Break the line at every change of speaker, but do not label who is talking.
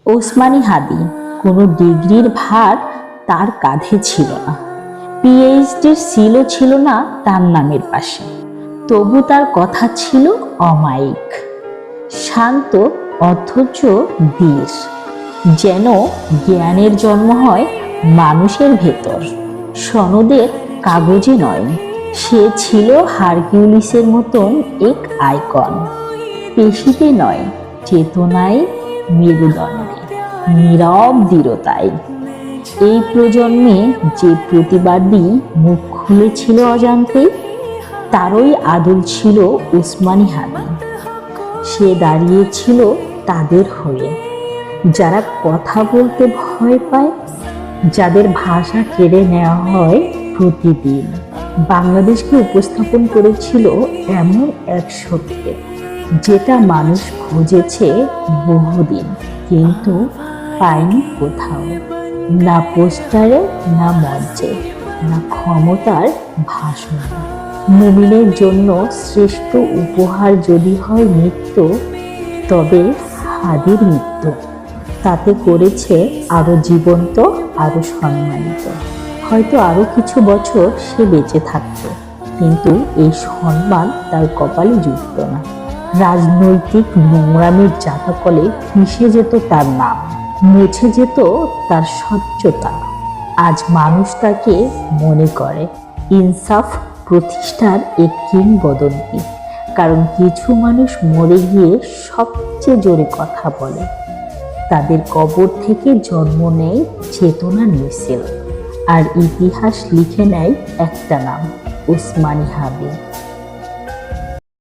ওসমানী হাদি কোনো ডিগ্রির ভার তার কাঁধে ছিল না, পিএইচডির সিলও ছিল না তার নামের পাশে। তবু তার কথা ছিল অমায়িক, শান্ত অথচ ধীর, যেন জ্ঞানের জন্ম হয় মানুষের ভেতর, সনদের কাগজে নয়। সে ছিল হারকিউলিসের মতন এক আইকন, পেশিতে নয়, চেতনায়, মেরুদণ্ডে, নীরব দৃঢ়তায়। এই প্রজন্মে যে প্রতিবাদী মুখ খুলেছিল অজান্তে, তারই আদল ছিল ওসমানী হাদি। সে দাঁড়িয়েছিল তাদের হয়ে, যারা কথা বলতে ভয় পায়, যাদের ভাষা কেড়ে নেওয়া হয় প্রতিদিন। বাংলাদেশকে উপস্থাপন করেছিল এমন এক সত্যে, যেটা মানুষ খুঁজেছে বহুদিন, কিন্তু পায়নি কোথাও। না পোস্টারে, না মঞ্চে, না ক্ষমতার ভাষণে। মুমিনের জন্য শ্রেষ্ঠ উপহার যদি হয় মৃত্যু, তবে হাদির মৃত্যু তাতে করেছে আরো জীবন্ত, আরো সম্মানিত। হয়তো আরো কিছু বছর সে বেঁচে থাকত, কিন্তু এই সম্মান তার কপালে জুটত না। রাজনৈতিক নোংরামির জাতকলে মিশে যেত তার নাম, মুছে যেত তার স্বচ্ছতা। আজ মানুষ তাকে মনে করে ইনসাফ প্রতিষ্ঠার এক কিংবদন্তি, কারণ কিছু মানুষ মরে গিয়ে সবচেয়ে জোরে কথা বলে। তাদের কবর থেকে জন্ম নেয় চেতনার মিছিল, আর ইতিহাস লিখে নেয় একটা নাম, ওসমানী হাদি।